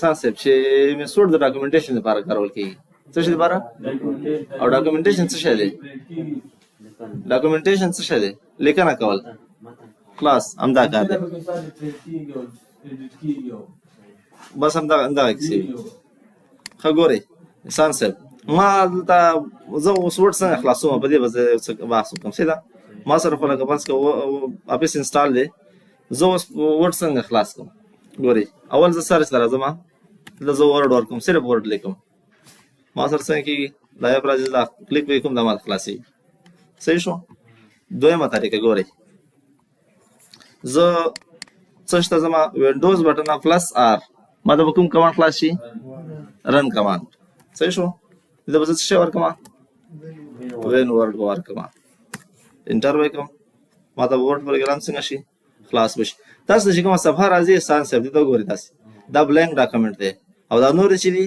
صاحب چې میثود د ډاکومېنټیشن لپاره کارول کیږي. څه شي لپاره؟ او ډاکومېنټیشن څه شی دی؟ ډاکومېنټیشن څه شی دی؟ لیکنه کول. خلاص همدا کار دی. بس همدغه کیسې وي. ښه ګورئ احسان صاحب، ما دلته زه اوس ورډ څنګه خلاصوم؟ په دې به زه څه بحث وکړم. څه ده؟ ما سره خو لکه فرض کړه اپس انسټال دی، زه اوس ورډ څنګه خلاص کړم؟ ګورئ اول زه سرچ ته راځم، دلته زه ورډ ورکوم، صرف ورډ لیکم. ما سره څنګه کېږي؟ دا یو راځي، دا کلیک به کوم دا ما خلاصېږي. صحیح شو؟ دویمه طریقه ګورئ، زه څه شته زما وینډوز بټن پلس آر، ما ته به کوم کمانډ خلاص شي؟ رن کمانډ. صحیح شو؟ دلته به زه څه شی ورکړم؟ وین ورډ به ورکړم، انټر به کړم، ما ته به ورډ پروګرام څنګه شي؟ خلاص به شي. تاسو ته چې کومه صفحه راځي احسان صاحب دلته وګورئ، تاسې دا بلینک ډاکومنټ دی او دا نور چې دي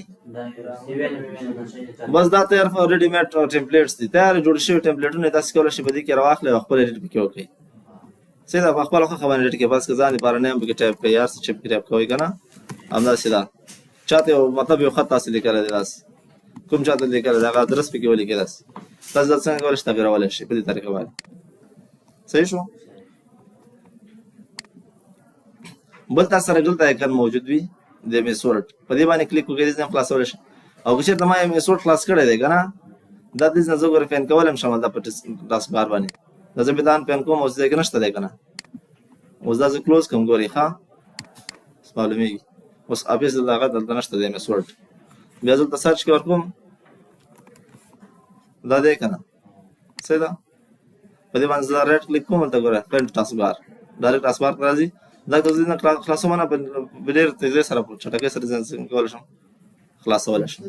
بس دا تیار ریډي میډ ټمپلیټس دي، تیار جوړ شوي ټمپلیټونه تاسو کولی شئ په دې کې راواخلئ او خپل ایډیټ پکې وکړئ. صحیح ده؟ په خپله خوښه باندې ایډیټ کړئ، بس که ځان لپاره نه هم پکې ټایپ کړئ، هر څه چې پکې ټایپ کوئ که نه همداسې ده. چاته یو مطلب یو خط تاسې لیکلی دی، داسې کوم چاته لیکلی دی هغه ادرس پکې ولیکئ، داسې تاسو دا څنګه کولی شئ تغیرولی شئ په دې طریقه باندې. صحیح شو؟ بل تاسو سره دلته ایکن موجود وي د میثود، په دې باندې کلیک وکړئ، دې خلاصولی شئ. او که چېرته ما یو میثود خلاص کړی دی که نه، دا دې نه زه ګوره پین کولی شم دا په ټاسک بار باندې، دا زه بدان پین کوم اوس دې کې نشته دی که نه. اوس دا زه کلوز کړم، ګورئ ښه معلومېږي. اوس اپس دلته هغه دلته نشته دی میثود، بیا زه دلته سرچ کې ورکوم، دا دی که نه. صحیح ده؟ په دې باندې زه رایټ کلیک کوم، دلته ګوره پرنټ ټاسک بار، ډایرکټ ټاسک بار ته راځي. دا که زه نه خلاصوم نه په ډېر تیزۍ سره په چټکۍ سره څنګه کولی شم خلاصولی شم.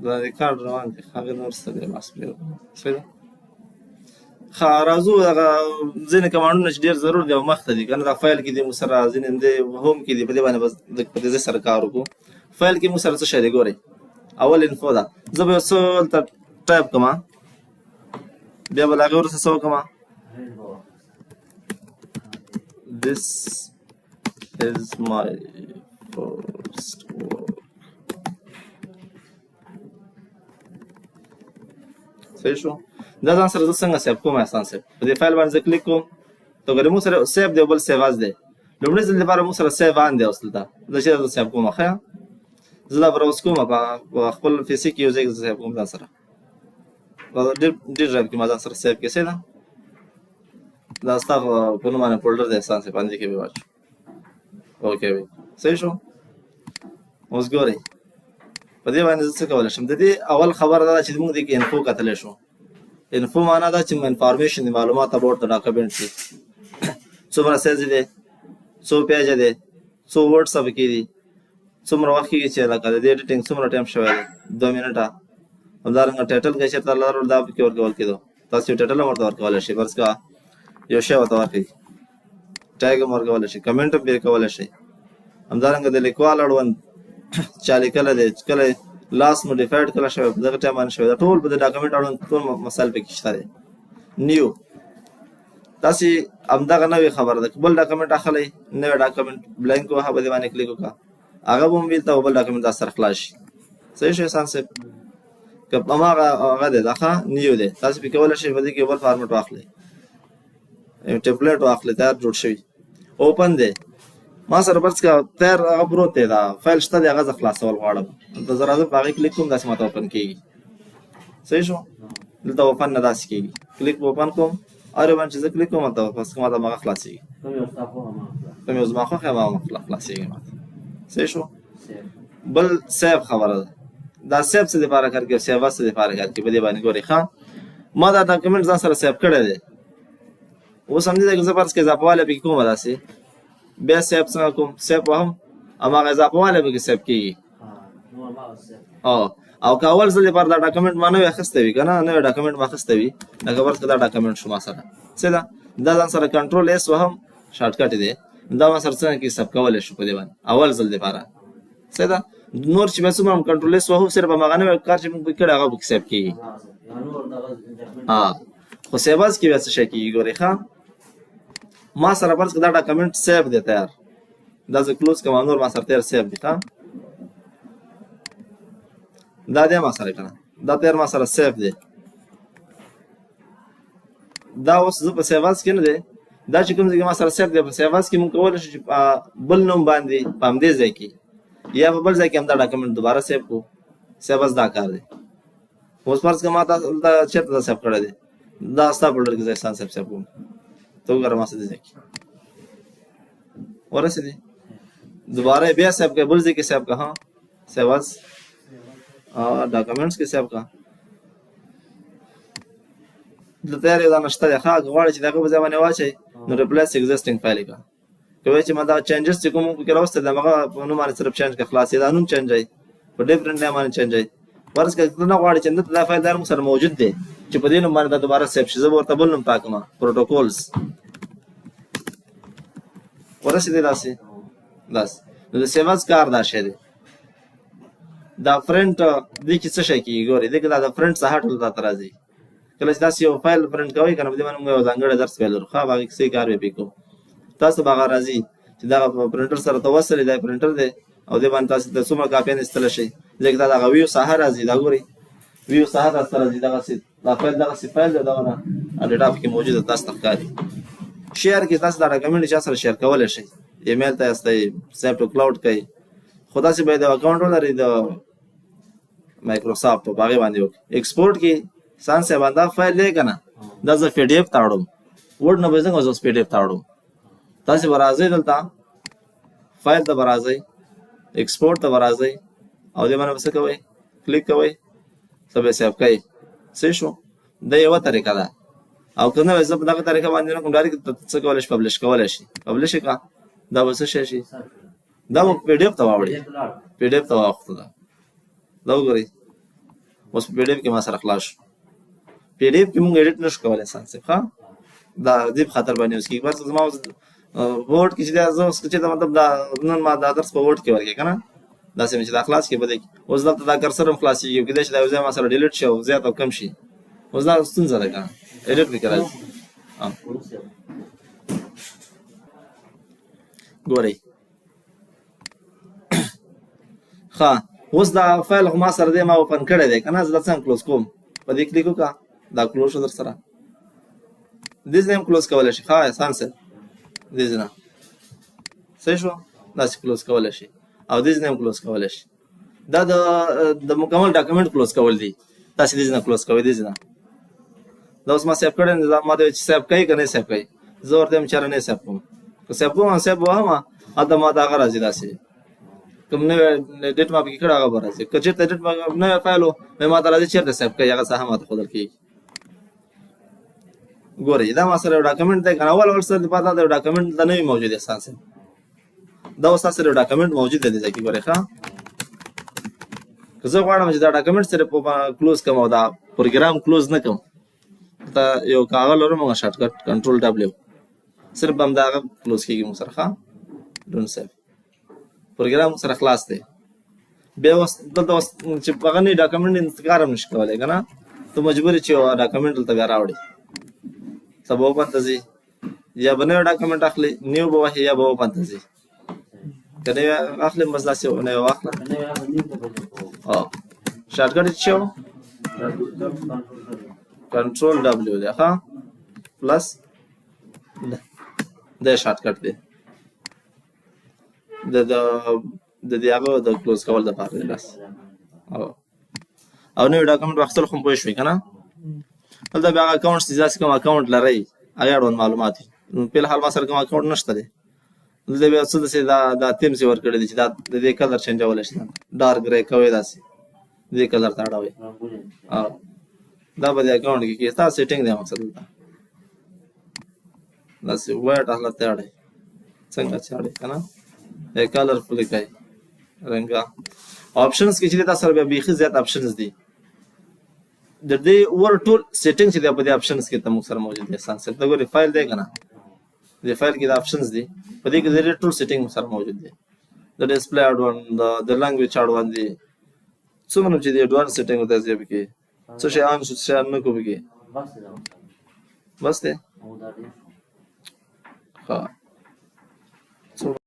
دا ریکارډ روان دی، هغه نه وروسته بیا بحث پرېږدو. صحیح ده؟ ښه راځو هغه ځینې کمانډونه چې ډېر ضرور دي او مخته دي که نه، دا فایل کې دي موږ سره، ځینې همدې هوم کې دي، په دې باندې به په تیزۍ سره کار وکړو. فایل کې موږ سره څه شی دی ګورئ، اول انفو ده، زه به یو څه دلته ټایپ کړم، بیا به له هغې وروسته څه وکړم؟ This is my first work. صحیح شو؟ دا ځان سره زه څنګه سیف کوم احسان صاحب؟ په دې فایل باندې زه کلیک کوم، ته ګورې موږ سره سیف دی او بل سیف از دی. لومړي ځل لپاره موږ سره سیف آن دی. اوس دلته زه چېرته زه سیف کوم؟ ښه زه دا براوز کوم په خپل پیسي کې یو ځای کې زه سیف کوم ځان سره، ډېر ډرایو کې ما ځان سره سیف کړې. صحیح ده؟ دا ستا په نوم باندې فولډر دی احسان صاحب، باندې کې به واچو اوکې وي. صحیح شو؟ اوس ګورئ په دې باندې زه څه کولی شم؟ د دې اول خبره دا ده چې موږ دې کې انفو کتلی شو. انفو معنا دا چې انفارمیشن د معلومات اباوټ د ډاکومنټ دي، څومره سایز دی، څو پیجه دی، څو ورډس پکې دي، څومره وخت کېږي چې لکه د دې ایډیټینګ څومره ټایم شوی دی، 2 منټه. همدارنګه ټایټل که چېرته لرو دا پکې ورکول کېدو، تاسو یو ټایټل هم ورته ورکولی شئ، فرض کړه یو شی ورته ورکړئ، ټیګ هم ورکولی شئ، کمنټ هم پرې کولی شئ. همدارنګه د لیکوال اړوند چا لیکلی دی، کله لاس موډیفاید کله شوی، په دغه ټایم باندې شوی، دا ټول په د ډاکومنټ اړوند ټول مسایل پکې شته دی. نیو تاسې همدغه نوې خبره ده، که بل ډاکومنټ اخلئ، نوی ډاکومنټ بلینک وهه، په دې باندې کلیک وکړه، هغه به هم بېلته بل ډاکومنټ دا سره خلاص شي. صحیح شو احسان صاحب؟ که هماغه هغه دی، دا ښه نیو دی، تاسې پرې کولی شئ په دې کې یو بل فارمټ واخلئ، یو ټمپلیټ واخلئ تیار جوړ شوي. اوپن دی، ما سره فرض کړه تیار هغه پروت دی، دا فایل شته دی، هغه زه خلاصول غواړم، دلته زه راځم په هغې کلیک کوم، داسې ماته اوپن کېږي. صحیح شو؟ دلته اوپن نه داسې کېږي، کلیک به اوپن کوم، هر یو باندې چې زه کلیک کوم هلته بس ماته هماغه خلاصېږي، کوم یو زما خوښ یم هماغه خلاصېږي ماته. صحیح شو؟ بل سیف خبره ده، دا سیف څه دپاره کار کوي، سیف څه دپاره کار کوي، په دې باندې ګورئ. ښه ما دا ډاکومنټ ځان سره سیف کړی دی، اوس همدې ځای کې زه فرض کړئ اضافه والی پکې کومه داسې، بیا سیف څنګه کوم؟ سیف وهم، هماغه اضافه والی پکې سیف کېږي. او که اول ځل لپاره دا ډاکومنټ ما نوی اخیستی وي که نه، نوی ډاکومنټ ما اخیستی وي، لکه فرض کړه دا ډاکومنټ شو ما سره. څه ده؟ دا ځان سره کنټرول ایس وهم، شارټکټ دی، دا ما سره څنګه کې سیف کولی شو په دې باندې اول ځل لپاره. څه ده؟ نور چې بیا څومره هم کنټرول ایس وهو، صرف هماغه نوی کار چې موږ پکې کړی هغه پکې سیف کېږي. خو سیباز کې بیا څه شی کېږي ګورئ ښه ما سره فرض کړه دا ډاکومنټ سیو دی تیار دا زه کلوز کوم نور ما سره تیار سیو دی ها دا دې ما سره کنه دا تیار ما سره سیو دی دا اوس زه په سیواز کې نه دی دا چې کوم ځای ما سره سیو دی په سیواز کې مونږ کولی شو چې بل نوم باندې په همدې ځای کې یا په بل ځای کې هم دا ډاکومنټ دوباره سیو کړو سیواز دا کار دی اوس فرض کړه ما تا چېرته دا سیو کړی دی دا ستا فولډر کې زه احسان صاحب سیو کوم ته وګوره ما څه دې ځای کې ورسېدې دوباره بیا سیو کړه بل ځای کې سیو کړه ها سیواز ډاکومنټس کې سیو کړه دلته یې دا نشته دی ښه که غواړې چې د هغه په ځای باندې واچوئ نو ریپلیس ایګزسټینګ فایل کړه که وایي چې ما دغه چینجز چې کوم پکې راوستی دی هماغه په نوم باندې صرف چینج کړه خلاص دا نوم چینجوئ په ډفرنټ نیم باندې چینجوئ فرض کړه ته نه غواړې چې دلته دا فایل دا موږ سره موجود دی چې په دې نوم باندې دا دوباره سیف شي زه به ورته بل نوم ټاکم پروټوکولز ورسېدې داسې نو د سیواز کار دا شی دی دا فرنټ دې کې څه شی کېږي ګورئ دې کې دا د فرنټ څخه ټول راته راځي کله چې تاسو یو فایل پرنټ کوئ که نه په دې باندې موږ یو ځانګړی درس ویل لرو ښه هغې کیسې کار به پرې کوو تاسو به هغه راځي چې دغه پرنټر سره ته وصل دا پرنټر دی او دې باندې تاسو د څومره کاپیان ایستلی شئ ځکه دا دغه ویو ساحه راځي دا ګورئ ویو ساحه تاسو ته راځي دغسې دا فایل دغسې فایل دی دغه نه ډیټا پکې موجوده تاسو ته ښکاري شیر کې تاسو دا ډاکومنټ چا سره شیر کولی شئ ایمیل ته استئ سیو ټو کلاوډ کوئ خو داسې باید یو اکاونټ ولرئ د مایکروسافټ په هغې باندې وکړئ ایکسپورټ کې سان صاحب دا فایل دی که نه دا زه پی ډي اف ته اړوم ورډ نه به څنګه زه اوس پی ډي اف ته اړوم تاسې به راځئ دلته فایل ته به راځئ ایکسپورټ ته به راځئ او دې باندې به څه کوئ کلیک کوئ څه به سیف کوئ صحیح شو دا یوه طریقه ده او که نه وایي زه په دغه طریقه باندې نه کوم ډایرکټ څه کولی شي پبلش کولی شي پبلش یې کړه دا به څه شی شي دا به پی ډي اف ته واوړي پی ډي اف ته واوښته دا وګورئ اوس په پی ډي اف کې ما سره خلاص شو پی ډي اف کې مونږ ایډیټ نشو کولی انسان صاحب ښه دا دې په خاطر باندې اوس کېږي بس زما اوس ورډ کې چې دا زه اوس چې مطلب دا نن ما دا درس په ورډ کې ورکړې که نه داسې مې چې دا خلاص کړې په دې کې اوس دلته دا کرسر هم خلاصېږي کېدای شي دا یو ځای ما سره ډیلیټ شي او زیات او کم شي اوس دا ستونزه ده که نه ایډیټ مې کړی ګورئ ښه اوس دا فایل خو ما سره دی ما اوپن کړی دی که نه زه دا څنګه کلوز کوم په دې کلیک وکړه دا کلوز شو در سره دې ځای هم کلوز کولی شي ښه احسان صاحب دې ځای نه صحیح شو داسې کلوز کولی شي او دې ځای هم کلوز کولی شي دا د مکمل ډاکومنټ کلوز کول دي تاسې دې ځای نه کلوز کوئ دې ځای نه دا اوس ما سیف کړی دی ما ته چې سیف کوئ که نه سیف کوئ زه ورته یم چېرې نه سیف کوم که سیف کوم سیف به وهم هلته ما ته هغه راځي داسې کوم نوی ډیټ ما پکې کړی هغه به راځي که چېرته ډیټ نوی فایل و ما ته راځي چېرته سیف کوئ هغه ساحه ما ته ښودل کېږي ګورئ دا ما سره یو ډاکومنټ دی که نه اول سره د پاته دا یو ډاکومنټ دلته نه وي موجود احسان صاحب دا اوس تاسو سره یو ډاکومنټ موجود دی دې ځای کې ګورئ ښه که زه غواړم چې دا ډاکومنټ سره کلوز کړم او دا پروګرام کلوز نه کړم ته یو کاغذ لرم هغه شارټکټ کنټرول ډبلیو صرف به همدا هغه کلوز کېږي موږ سره ښه ډونټ سیف پروګرام سره خلاص دی بیا اوس دلته اوس چې هغه نوي ډاکومنټ انتقال هم نشي کولی که نه ته مجبور یې چې یو ډاکومنټ دلته بیا راوړې ته به اوپن ته ځي یا به نوی ډاکومنټ اخلي نیو به وهي یا به اوپن ته ځي که نوی اخلي بس داسې نوی واخله شارټکټ یې څه و کنټرول ډبلیو دی ښه پلس دا شارټکټ دی د دې هغه د کلوز کول دپاره دی بس او نوی ډاکومنټ واخیستل خو م پوه شوئ که نه دلته بیا هغه اکاونټس دي داسې کوم اکاونټ لرئ هغې اړوند معلومات وي فی الحال ما سره کوم اکاونټ نشته دی دلته بیا څه داسې دا تیمز یې ورکړی دی چې دا د دې کلر چینجولی شي ډارک ګرې کوئ داسې دې کلر ته اړوئ دا به د اکاونټ کې کېږي ستا سیټینګ دی مقصد دلته داسې وایټ حالت ته اړئ څنګه چې اړئ که نه کلرفل کوي رنګه آپشنز کې چې دی تاسو سره بیا بیخي زیات آپشنز دي د دې اوور ټول سیټینګ چې دی په دې آپشنز کې ته موږ سره موجود دی احسان صاحب ته ګورې فایل دی که نه دې فایل کې د آپشنز دي په دې کې د دې ټول سیټینګ موږ سره موجود دی د ډسپلی اډوانس د لنګویج اډوانس دي څومره چې د اډوانس سیټینګ ورته ځي پکې څه شی آن شو څه شی آن نه کړو پکې بس دی ښه